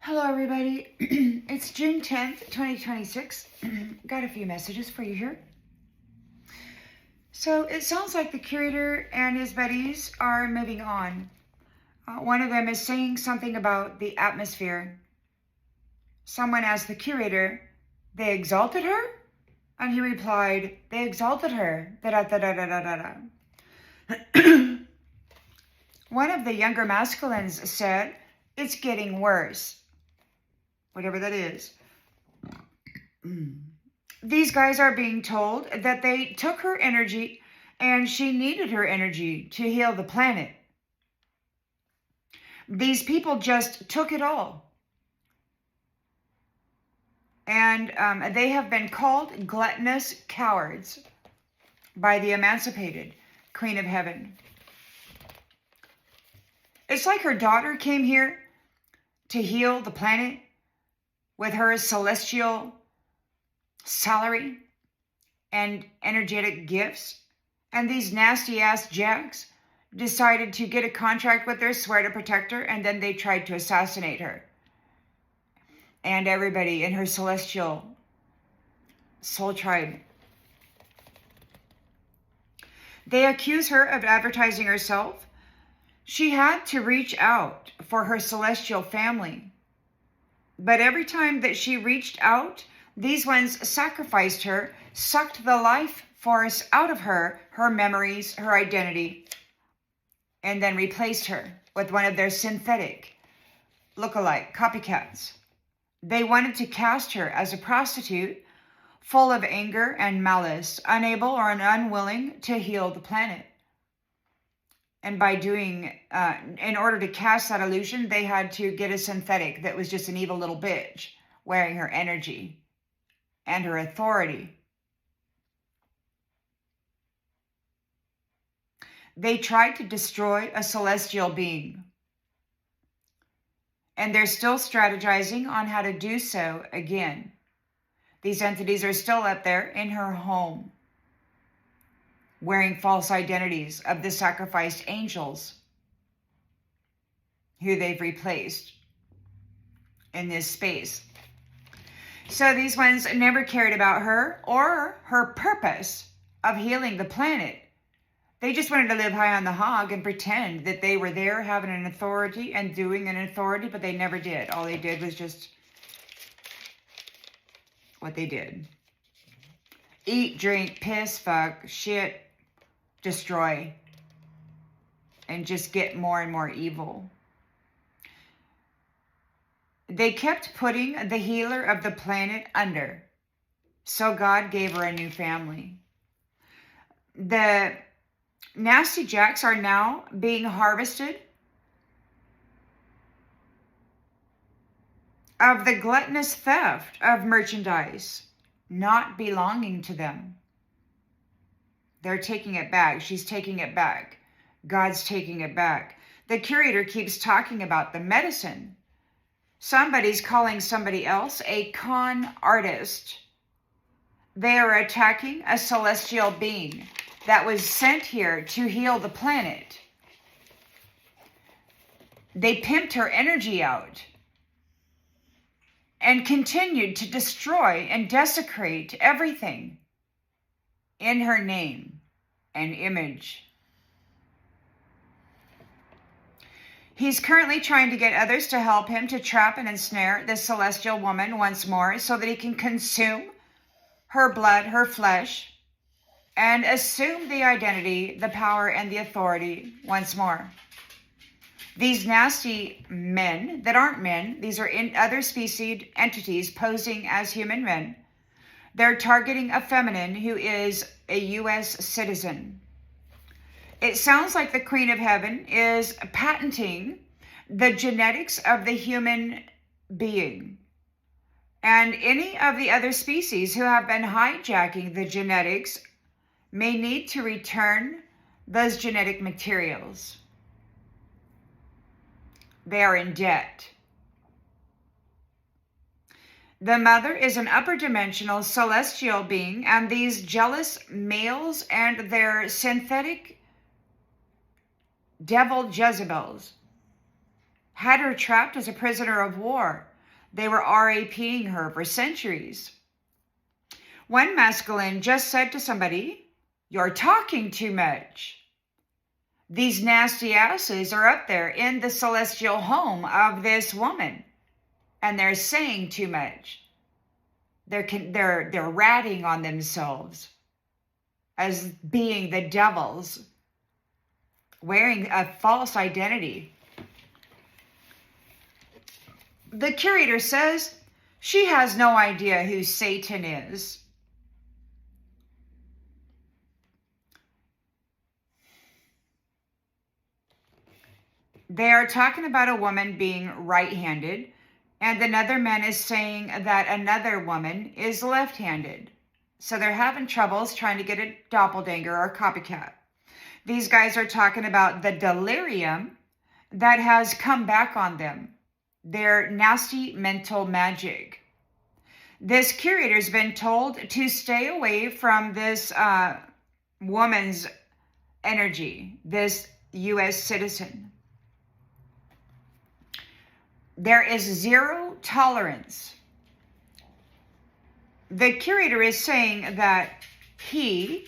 Hello, everybody. It's June 10th, 2026. Got a few messages for you here. So it sounds like the curator and his buddies are moving on. One of them is saying something about the atmosphere. Someone asked the curator, "They exalted her?" And he replied, "They exalted her. Da-da-da-da-da-da-da." One of the younger masculines said, "It's getting worse." Whatever that is. These guys are being told that they took her energy and she needed her energy to heal the planet. These people just took it all. And they have been called gluttonous cowards by the emancipated Queen of Heaven. It's like her daughter came here to heal the planet with her celestial salary and energetic gifts. And these nasty ass jacks decided to get a contract with her, swear to protect her, and then they tried to assassinate her. And everybody in her celestial soul tribe. They accuse her of advertising herself. She had to reach out for her celestial family. But every time that she reached out, these ones sacrificed her, sucked the life force out of her, her memories, her identity, and then replaced her with one of their synthetic look-alike copycats. They wanted to cast her as a prostitute, full of anger and malice, unable or unwilling to heal the planet. And by doing, in order to cast that illusion, they had to get a synthetic that was just an evil little bitch, wearing her energy and her authority. They tried to destroy a celestial being. And they're still strategizing on how to do so again. These entities are still up there in her home, wearing false identities of the sacrificed angels who they've replaced in this space. So these ones never cared about her or her purpose of healing the planet. They just wanted to live high on the hog and pretend that they were there having an authority and doing an authority, but they never did. All they did was just what they did. Eat, drink, piss, fuck, shit, destroy, and just get more and more evil. They kept putting the healer of the planet under, so God gave her a new family. The nasty jacks are now being harvested of the gluttonous theft of merchandise not belonging to them. They're taking it back. She's taking it back. God's taking it back. The curator keeps talking about the medicine. Somebody's calling somebody else a con artist. They are attacking a celestial being that was sent here to heal the planet. They pimped her energy out and continued to destroy and desecrate everything in her name and image. He's currently trying to get others to help him to trap and ensnare this celestial woman once more so that he can consume her blood, her flesh, and assume the identity, the power, and the authority once more. These nasty men that aren't men, these are other species entities posing as human men. They're targeting a feminine who is a U.S. citizen. It sounds like the Queen of Heaven is patenting the genetics of the human being. And any of the other species who have been hijacking the genetics may need to return those genetic materials. They are in debt. The mother is an upper dimensional celestial being, and these jealous males and their synthetic devil Jezebels had her trapped as a prisoner of war They were RAPing her for centuries. One masculine just said to somebody, "You're talking too much." These nasty asses are up there in the celestial home of this woman, and they're saying too much. They're ratting on themselves as being the devils, wearing a false identity. The curator says she has no idea who Satan is. They are talking about a woman being right-handed, and another man is saying that another woman is left-handed. So they're having troubles trying to get a doppelganger or copycat. These guys are talking about the delirium that has come back on them. Their nasty mental magic. This curator's been told to stay away from this woman's energy, this U.S. citizen. There is zero tolerance. The curator is saying that he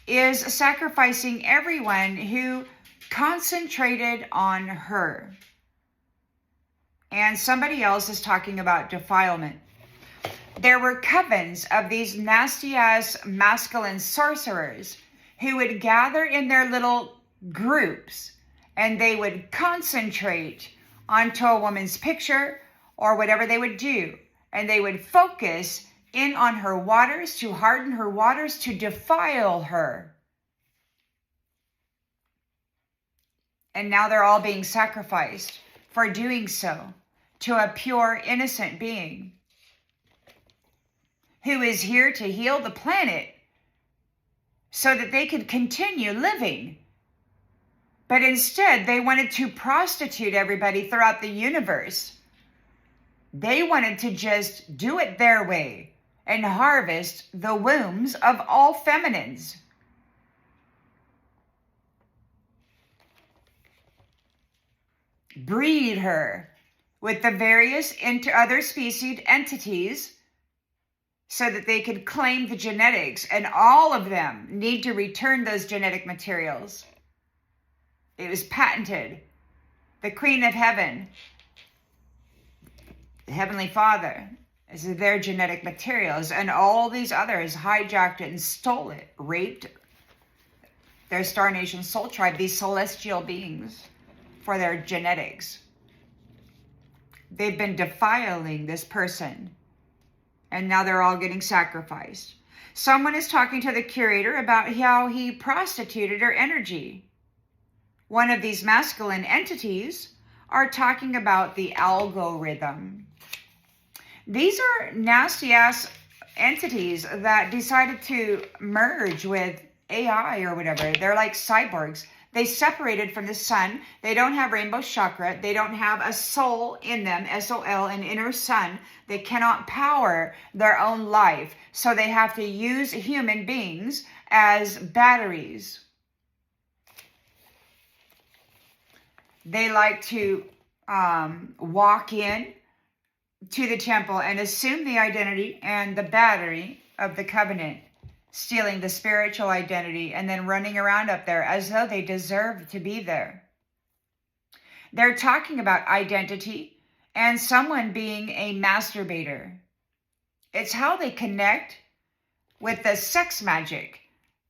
is sacrificing everyone who concentrated on her. And somebody else is talking about defilement. There were covens of these nasty-ass masculine sorcerers who would gather in their little groups, and they would concentrate onto a woman's picture or whatever they would do. And they would focus in on her waters, to harden her waters, to defile her. And now they're all being sacrificed for doing so to a pure, innocent being who is here to heal the planet so that they could continue living. But instead, they wanted to prostitute everybody throughout the universe. They wanted to just do it their way and harvest the wombs of all feminines. Breed her with the various other species entities so that they could claim the genetics, and all of them need to return those genetic materials. It was patented. The Queen of Heaven, the Heavenly Father, is their genetic materials, and all these others hijacked it and stole it, raped their Star Nation soul tribe, these celestial beings, for their genetics. They've been defiling this person, and now they're all getting sacrificed. Someone is talking to the curator about how he prostituted her energy. One of these masculine entities are talking about the algorithm. These are nasty-ass entities that decided to merge with AI or whatever. They're like cyborgs. They separated from the sun. They don't have rainbow chakra. They don't have a soul in them, S-O-L, an inner sun. They cannot power their own life. So they have to use human beings as batteries. They like to walk in to the temple and assume the identity and the battery of the covenant, stealing the spiritual identity and then running around up there as though they deserve to be there. They're talking about identity and someone being a masturbator. It's how they connect with the sex magic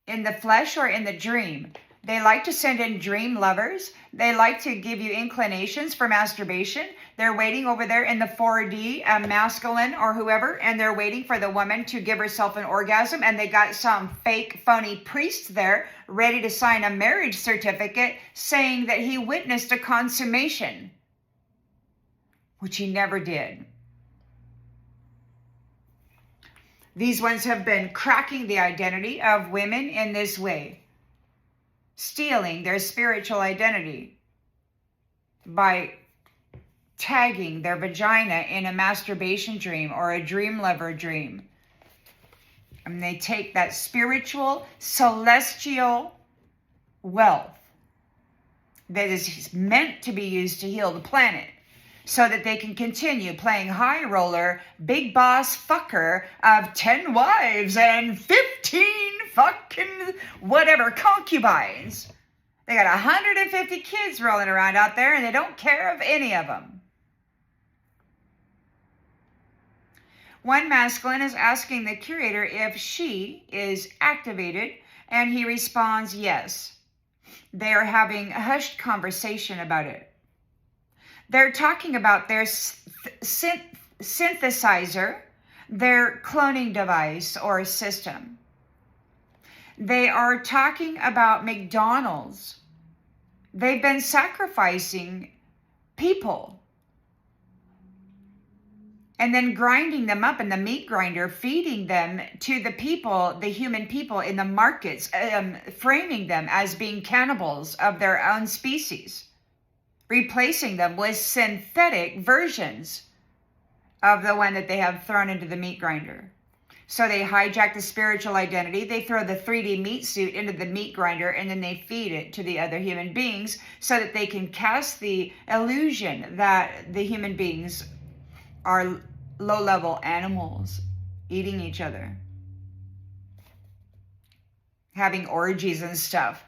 in the flesh or in the dream. They like to send in dream lovers. They like to give you inclinations for masturbation. They're waiting over there in the 4D, masculine or whoever, and they're waiting for the woman to give herself an orgasm, and they got some fake, phony priest there ready to sign a marriage certificate saying that he witnessed a consummation, which he never did. These ones have been cracking the identity of women in this way, stealing their spiritual identity by tagging their vagina in a masturbation dream or a dream lover dream. And they take that spiritual, celestial wealth that is meant to be used to heal the planet. so that they can continue playing high roller, big boss fucker of 10 wives and 15 fucking whatever concubines. They got 150 kids rolling around out there and they don't care of any of them. One masculine is asking the curator if she is activated, and he responds yes. They are having a hushed conversation about it. They're talking about their synthesizer, their cloning device or system. They are talking about McDonald's. They've been sacrificing people and then grinding them up in the meat grinder, feeding them to the people, the human people in the markets, framing them as being cannibals of their own species, replacing them with synthetic versions of the one that they have thrown into the meat grinder. So they hijack the spiritual identity, they throw the 3D meat suit into the meat grinder, and then they feed it to the other human beings so that they can cast the illusion that the human beings are low-level animals eating each other, having orgies and stuff.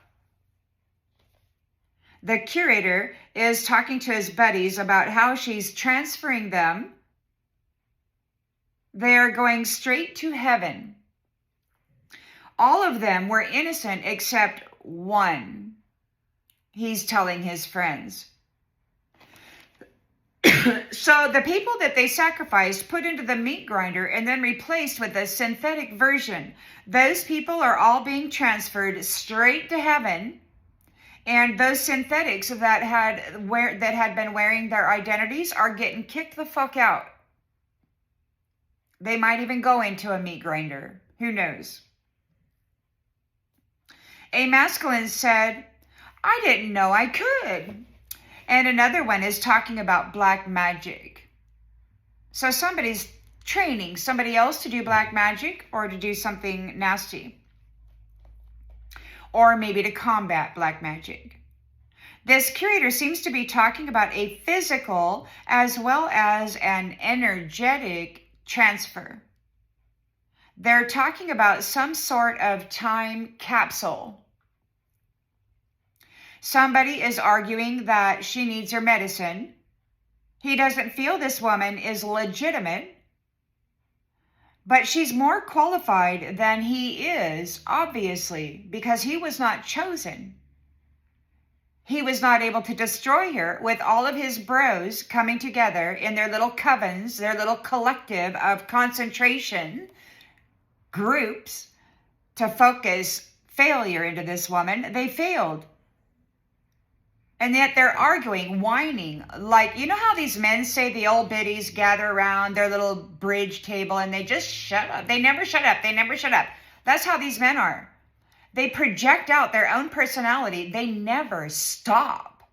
The curator is talking to his buddies about how she's transferring them. They are going straight to heaven. All of them were innocent except one, he's telling his friends. So the people that they sacrificed, put into the meat grinder, and then replaced with a synthetic version, those people are all being transferred straight to heaven. And those synthetics that had been wearing their identities are getting kicked the fuck out. They might even go into a meat grinder. Who knows? A masculine said, "I didn't know I could." And another one is talking about black magic. So somebody's training somebody else to do black magic or to do something nasty. Or maybe to combat black magic. This curator seems to be talking about a physical as well as an energetic transfer. They're talking about some sort of time capsule. Somebody is arguing that she needs her medicine. He doesn't feel this woman is legitimate, but she's more qualified than he is, obviously, because he was not chosen. He was not able to destroy her with all of his bros coming together in their little covens, their little collective of concentration groups to focus failure into this woman. They failed. And yet they're arguing, whining, like, you know how these men say the old biddies gather around their little bridge table and they just shut up. They never shut up. They never shut up. That's how these men are. They project out their own personality. They never stop.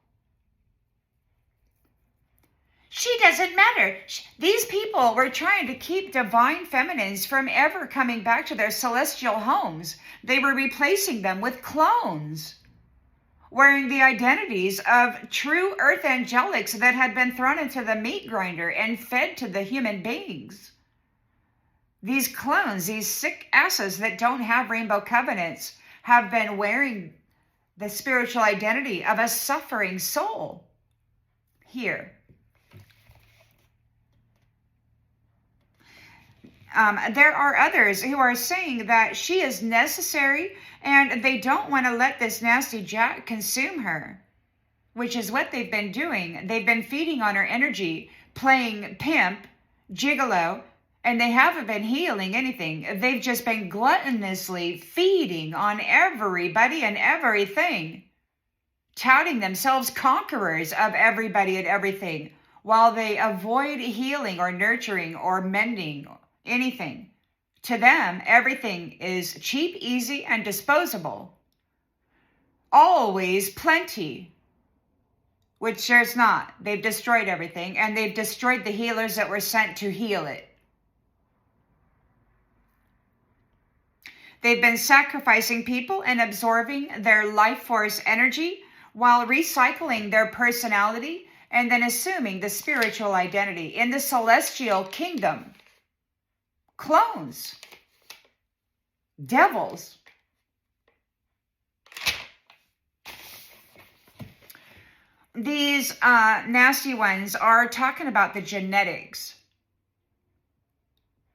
She doesn't matter. These people were trying to keep divine feminines from ever coming back to their celestial homes. They were replacing them with clones, wearing the identities of true earth angelics that had been thrown into the meat grinder and fed to the human beings. These clones, these sick asses that don't have rainbow covenants, have been wearing the spiritual identity of a suffering soul here. There are others who are saying that she is necessary and they don't want to let this nasty jack consume her, which is what they've been doing. They've been feeding on her energy, playing pimp, gigolo, and they haven't been healing anything. They've just been gluttonously feeding on everybody and everything, touting themselves conquerors of everybody and everything, while they avoid healing or nurturing or mending anything. To them, everything is cheap, easy, and disposable. Always plenty, which there's not. They've destroyed everything, and they've destroyed the healers that were sent to heal it. They've been sacrificing people and absorbing their life force energy while recycling their personality and then assuming the spiritual identity in the celestial kingdom. Clones, devils. These nasty ones are talking about the genetics.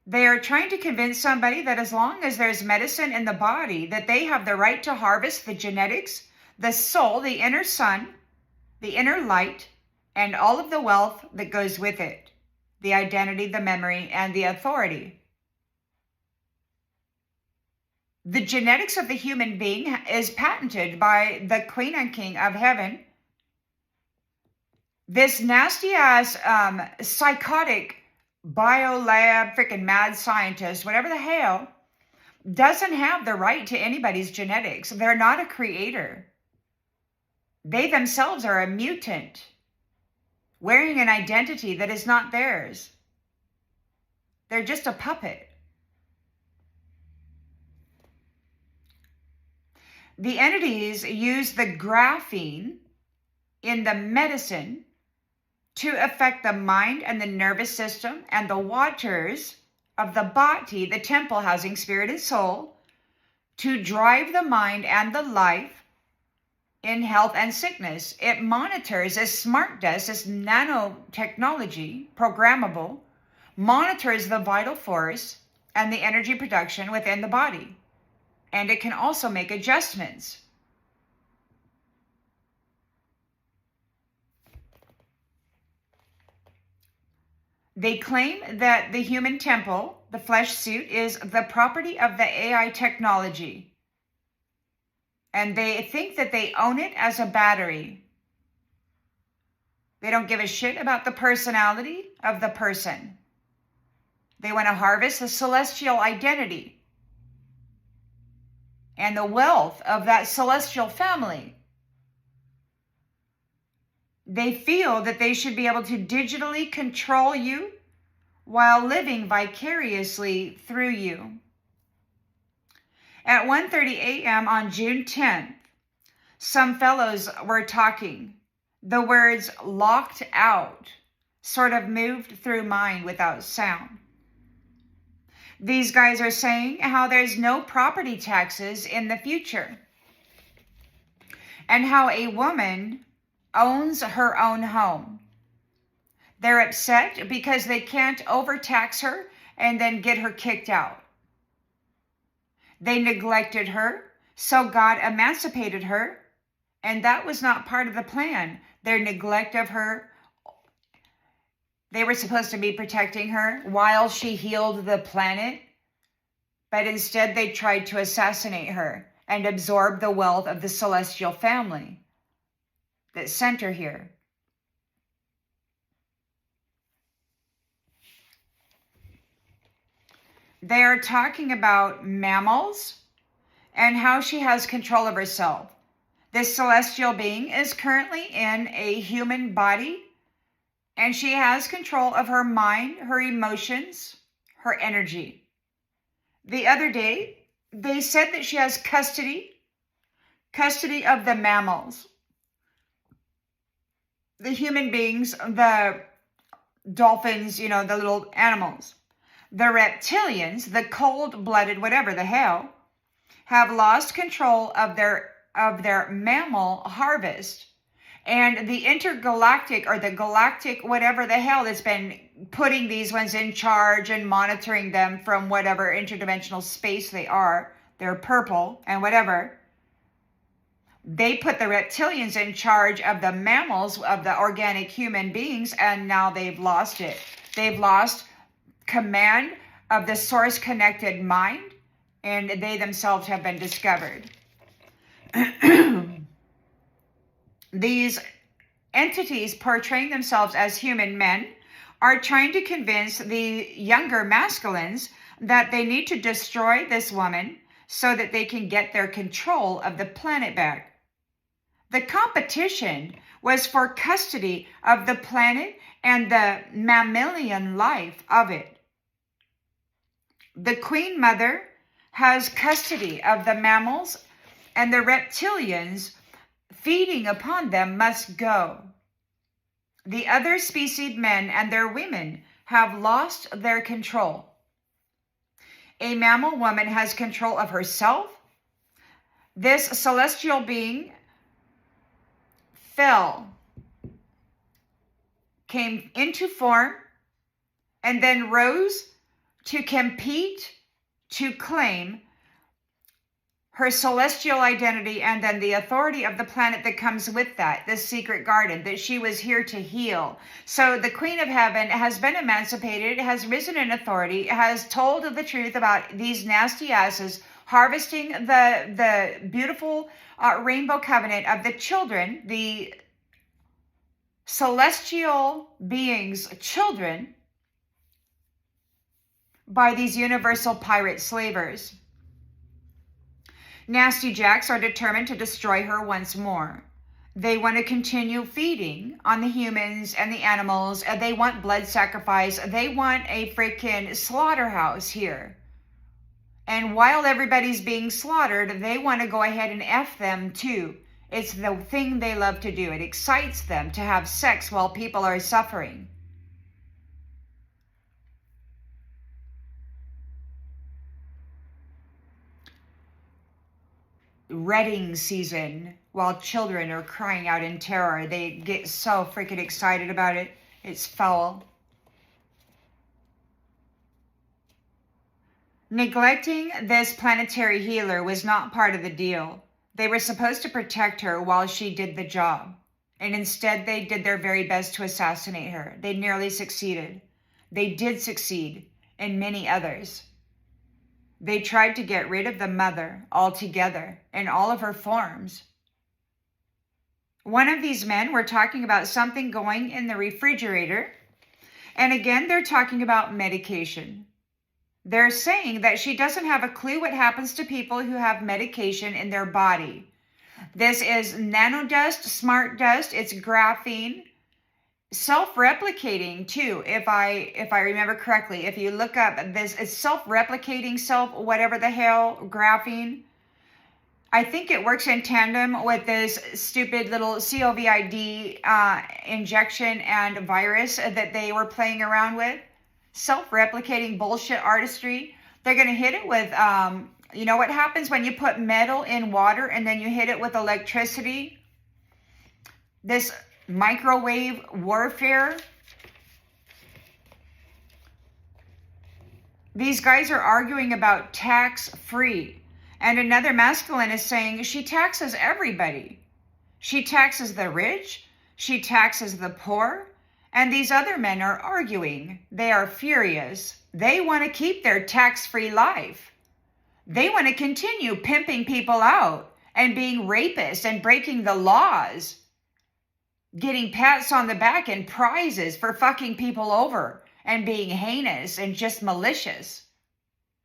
They are trying to convince somebody that as long as there's medicine in the body, that they have the right to harvest the genetics, the soul, the inner sun, the inner light, and all of the wealth that goes with it, the identity, the memory, and the authority. The genetics of the human being is patented by the Queen and King of Heaven. This nasty ass psychotic biolab freaking mad scientist, whatever the hell, doesn't have the right to anybody's genetics. They're not a creator. They themselves are a mutant, wearing an identity that is not theirs. They're just a puppet. The entities use the graphene in the medicine to affect the mind and the nervous system and the waters of the body, the temple housing spirit and soul, to drive the mind and the life in health and sickness. It monitors, as smart does, this nanotechnology, programmable, monitors the vital force and the energy production within the body. And it can also make adjustments. They claim that the human temple, the flesh suit, is the property of the AI technology. And they think that they own it as a battery. They don't give a shit about the personality of the person. They want to harvest the celestial identity and the wealth of that celestial family. They feel that they should be able to digitally control you while living vicariously through you. At 1:30 a.m. on June 10th, some fellows were talking. The words "locked out" sort of moved through mine without sound. These guys are saying how there's no property taxes in the future, and how a woman owns her own home. They're upset because they can't overtax her and then get her kicked out. They neglected her, so God emancipated her, and that was not part of the plan. Their neglect of her, they were supposed to be protecting her while she healed the planet, but instead they tried to assassinate her and absorb the wealth of the celestial family that sent her here. They are talking about mammals and how she has control of herself. This celestial being is currently in a human body, and she has control of her mind, her emotions, her energy. The other day, they said that she has custody of the mammals, the human beings, the dolphins, the little animals. The reptilians, the cold-blooded, whatever the hell, have lost control of their mammal harvest. And the intergalactic or the galactic, whatever the hell, that's been putting these ones in charge and monitoring them from whatever interdimensional space they are, they're purple and whatever. They put the reptilians in charge of the mammals, of the organic human beings, and now they've lost it. They've lost command of the source-connected mind, and they themselves have been discovered. These entities portraying themselves as human men are trying to convince the younger masculines that they need to destroy this woman so that they can get their control of the planet back. The competition was for custody of the planet and the mammalian life of it. The Queen Mother has custody of the mammals, and the reptilians feeding upon them must go. The other species men and their women have lost their control. A mammal woman has control of herself. This celestial being fell, came into form, and then rose to compete, to claim her celestial identity, and then the authority of the planet that comes with that, this secret garden, that she was here to heal. So the Queen of Heaven has been emancipated, has risen in authority, has told the truth about these nasty asses harvesting the beautiful rainbow covenant of the children, the celestial beings' children, by these universal pirate slavers. Nasty Jacks are determined to destroy her once more. They want to continue feeding on the humans and the animals. And they want blood sacrifice. They want a freaking slaughterhouse here. And while everybody's being slaughtered, they want to go ahead and F them too. It's the thing they love to do. It excites them to have sex while people are suffering. Redding season, while children are crying out in terror. They get so freaking excited about it. It's foul. Neglecting this planetary healer was not part of the deal. They were supposed to protect her while she did the job. And instead, they did their very best to assassinate her. They nearly succeeded. They did succeed, and many others. They tried to get rid of the mother altogether in all of her forms. One of these men were talking about something going in the refrigerator. And again, they're talking about medication. They're saying that she doesn't have a clue what happens to people who have medication in their body. This is nanodust, smart dust, it's graphene. Self-replicating too, if I remember correctly. If you look up this, it's self-replicating, whatever the hell, graphene. I think it works in tandem with this stupid little COVID injection and virus that they were playing around with. Self-replicating bullshit artistry. They're going to hit it with, you know what happens when you put metal in water and then you hit it with electricity? This microwave warfare. These guys are arguing about tax-free. And another masculine is saying she taxes everybody. She taxes the rich. She taxes the poor. And these other men are arguing. They are furious. They want to keep their tax-free life. They want to continue pimping people out and being rapists and breaking the laws. Getting pats on the back and prizes for fucking people over and being heinous and just malicious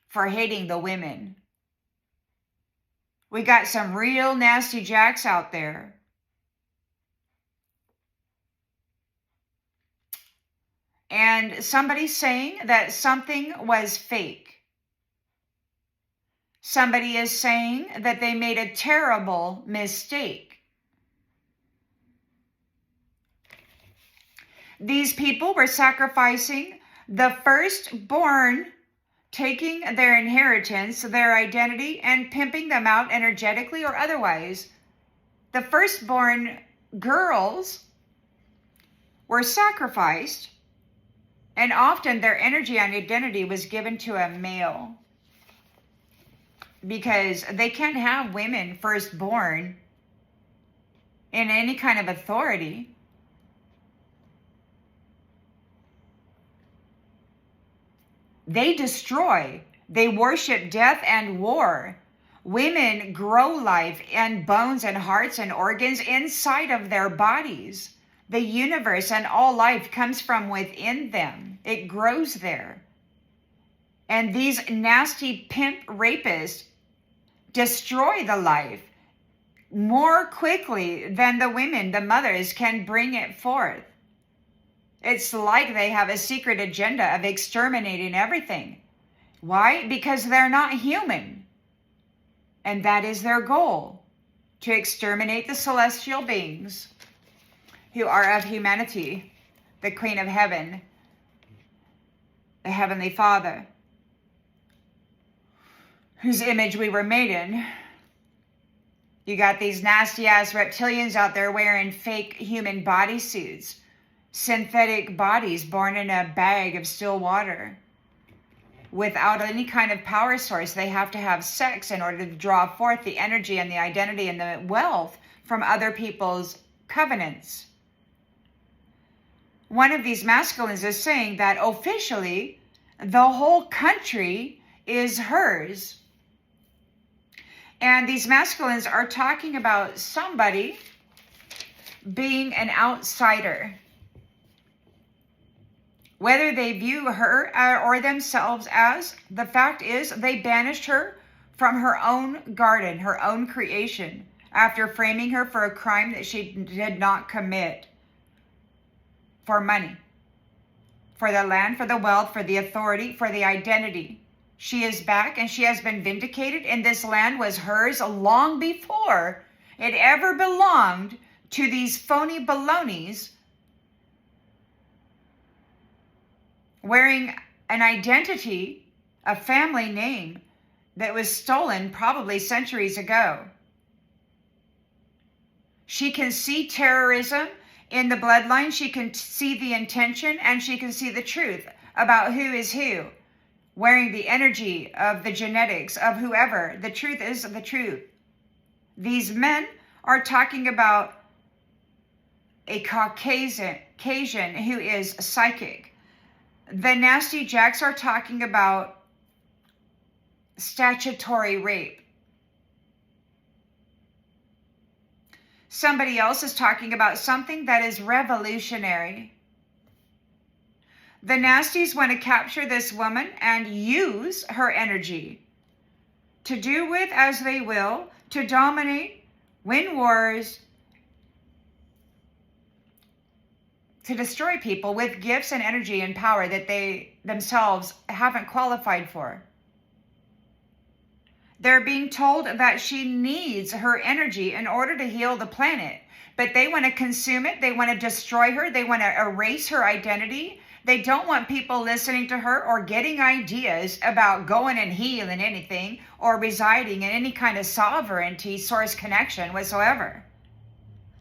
for hating the women. We got some real nasty jacks out there. And somebody's saying that something was fake. Somebody is saying that they made a terrible mistake. These people were sacrificing the firstborn, taking their inheritance, their identity, and pimping them out energetically or otherwise. The firstborn girls were sacrificed, and often their energy and identity was given to a male, because they can't have women firstborn in any kind of authority. They destroy. They worship death and war. Women grow life and bones and hearts and organs inside of their bodies. The universe and all life comes from within them. It grows there. And these nasty pimp rapists destroy the life more quickly than the women, the mothers, can bring it forth. It's like they have a secret agenda of exterminating everything. Why? Because they're not human. And that is their goal, to exterminate the celestial beings. who are of humanity, the Queen of Heaven, the Heavenly Father, whose image we were made in. You got these nasty-ass reptilians out there wearing fake human bodysuits, synthetic bodies born in a bag of still water. Without any kind of power source, they have to have sex in order to draw forth the energy and the identity and the wealth from other people's covenants. One of these masculines is saying that officially, the whole country is hers. And these masculines are talking about somebody being an outsider. Whether they view her or themselves as, the fact is they banished her from her own garden, her own creation, after framing her for a crime that she did not commit. For money, for the land, for the wealth, for the authority, for the identity. She is back and she has been vindicated, and this land was hers long before it ever belonged to these phony balonies wearing an identity, a family name that was stolen probably centuries ago. She can see terrorism in the bloodline. She can see the intention, and she can see the truth about who is who, wearing the energy of the genetics of whoever. The truth is the truth. These men are talking about a Caucasian who is psychic. The nasty jacks are talking about statutory rape. Somebody else is talking about something that is revolutionary. The nasties want to capture this woman and use her energy to do with as they will, to dominate, win wars, to destroy people with gifts and energy and power that they themselves haven't qualified for. They're being told that she needs her energy in order to heal the planet, but they want to consume it. They want to destroy her. They want to erase her identity. They don't want people listening to her or getting ideas about going and healing anything or residing in any kind of sovereignty, source connection whatsoever.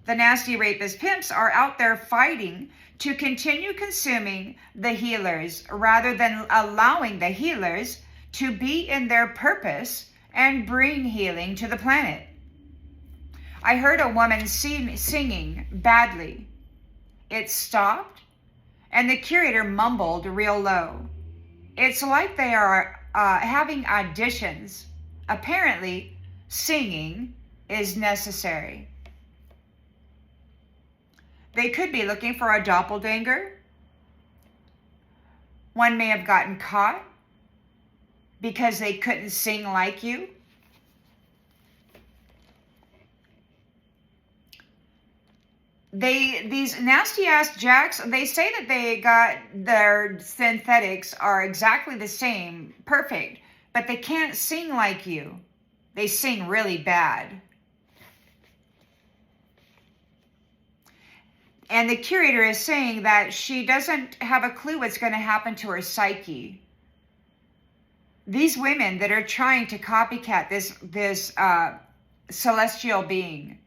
The nasty rapist pimps are out there fighting to continue consuming the healers rather than allowing the healers to be in their purpose and bring healing to the planet. I heard a woman singing badly. It stopped, and the curator mumbled real low. It's like they are having auditions. Apparently, singing is necessary. They could be looking for a doppelganger. One may have gotten caught because they couldn't sing like you. These nasty ass jacks, they say that they got their synthetics are exactly the same, perfect, but they can't sing like you. They sing really bad. And the curator is saying that she doesn't have a clue what's going to happen to her psyche. These women that are trying to copycat this celestial being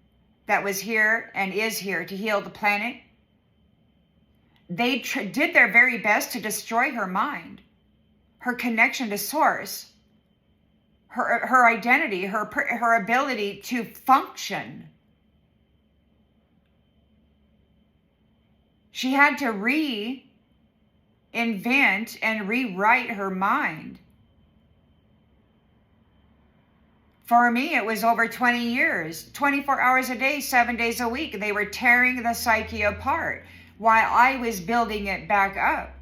that was here and is here to heal the planet, they did their very best to destroy her mind, her connection to source, her identity, her ability to function. She had to reinvent and rewrite her mind. For me, it was over 20 years, 24 hours a day, 7 days a week. They were tearing the psyche apart while I was building it back up.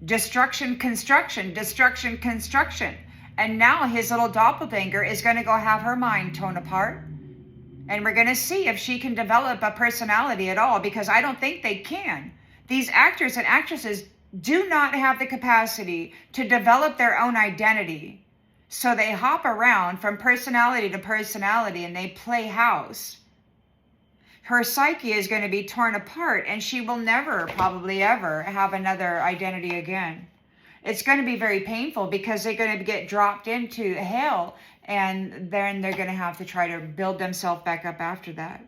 Destruction, construction, destruction, construction. And now his little doppelganger is going to go have her mind torn apart. And we're going to see if she can develop a personality at all, because I don't think they can. These actors and actresses do not have the capacity to develop their own identity. So they hop around from personality to personality and they play house. her psyche is going to be torn apart, and she will never, probably ever, have another identity again. It's going to be very painful because they're going to get dropped into hell, and then they're going to have to try to build themselves back up after that.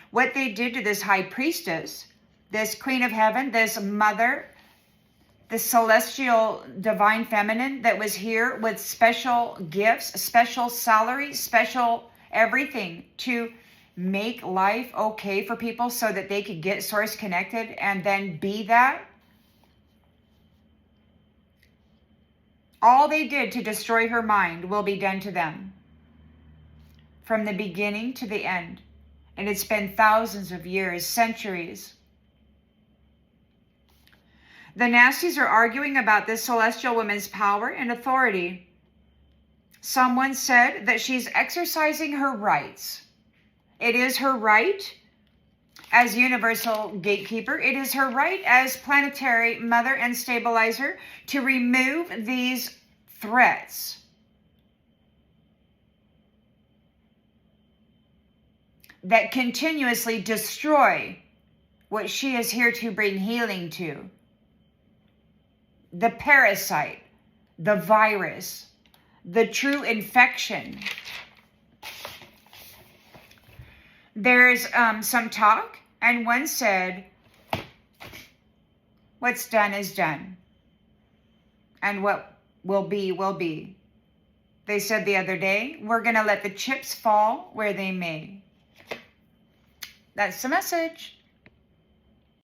What they did to this high priestess, this queen of heaven, this mother, the celestial divine feminine that was here with special gifts, special salary, special everything to make life okay for people so that they could get source connected and then be that. All they did to destroy her mind will be done to them from the beginning to the end. And it's been thousands of years, centuries. The nasties are arguing about this celestial woman's power and authority. Someone said that she's exercising her rights. It is her right as universal gatekeeper. It is her right as planetary mother and stabilizer to remove these threats. That continuously destroy what she is here to bring healing to. The parasite, the virus, the true infection. There's some talk, and one said, what's done is done. And what will be, will be. They said the other day, we're going to let the chips fall where they may. That's the message.